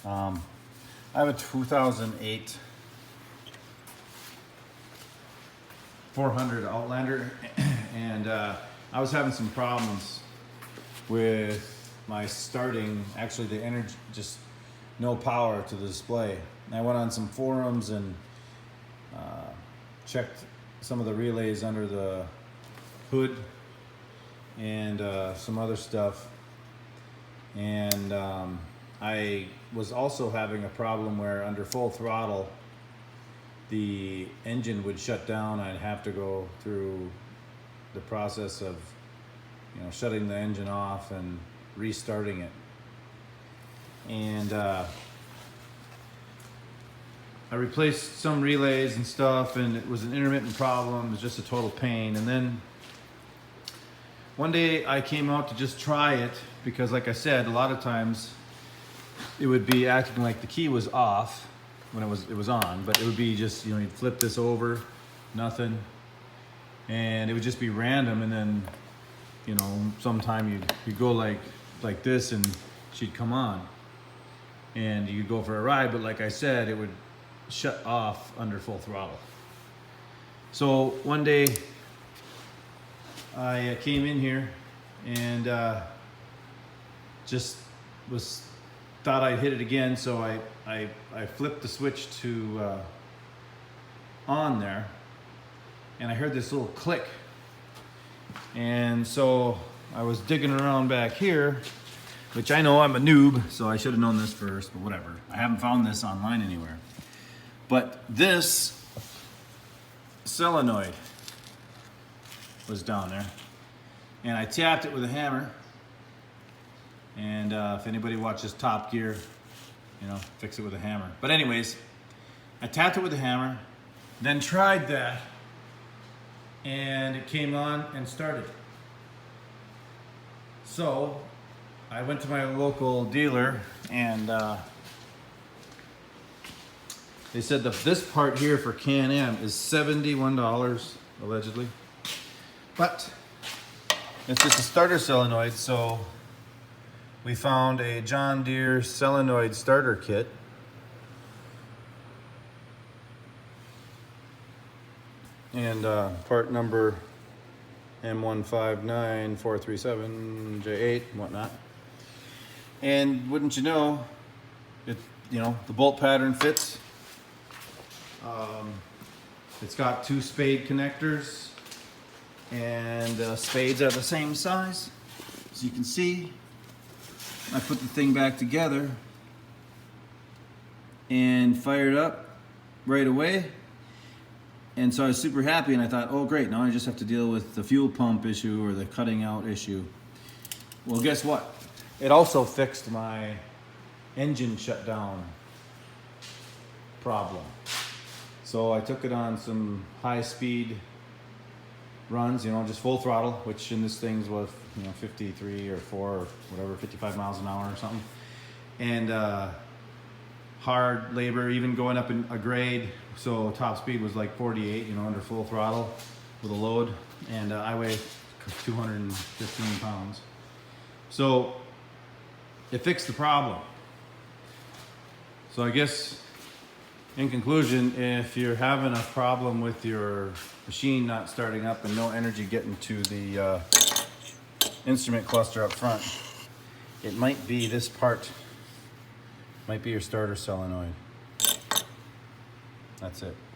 I have a 2008 400 Outlander, and I was having some problems with my starting, actually the energy, just no power to the display. And I went on some forums and checked some of the relays under the hood and some other stuff. And I was also having a problem where under full throttle, the engine would shut down. I'd have to go through the process of, shutting the engine off and restarting it. And I replaced some relays and stuff, and it was an intermittent problem. It was just a total pain. And then one day I came out to just try it because, like I said, a lot of times it would be acting like the key was off when it was on, but it would be just, you'd flip this over, nothing, and it would just be random. And then, sometime you'd go like this, and she'd come on, and you'd go for a ride. But like I said, it would shut off under full throttle. So one day I came in here and just thought I'd hit it again, so I flipped the switch to on there, and I heard this little click. And so I was digging around back here, which I know I'm a noob, so I should have known this first, but whatever. I haven't found this online anywhere. But this solenoid was down there, and I tapped it with a hammer. And if anybody watches Top Gear, fix it with a hammer. But anyways, I tapped it with a hammer, then tried that, and it came on and started. So I went to my local dealer, and they said that this part here for Can-Am is $71, allegedly. But it's just a starter solenoid, so we found a John Deere solenoid starter kit. And part number M159437J8 and whatnot. And wouldn't you know, the bolt pattern fits. It's got 2 spade connectors, and spades are the same size, as you can see. I put the thing back together and fired up right away. And so I was super happy, and I thought, oh great, now I just have to deal with the fuel pump issue or the cutting out issue. Well, guess what? It also fixed my engine shutdown problem. So I took it on some high speed runs, just full throttle, which in this thing's was 53 or 4 or whatever, 55 miles an hour or something, and hard labor, even going up in a grade. So top speed was like 48, under full throttle with a load, and I weigh 215 pounds. So it fixed the problem. So I guess in conclusion, if you're having a problem with your machine not starting up and no energy getting to the instrument cluster up front, it might be this part, might be your starter solenoid. That's it.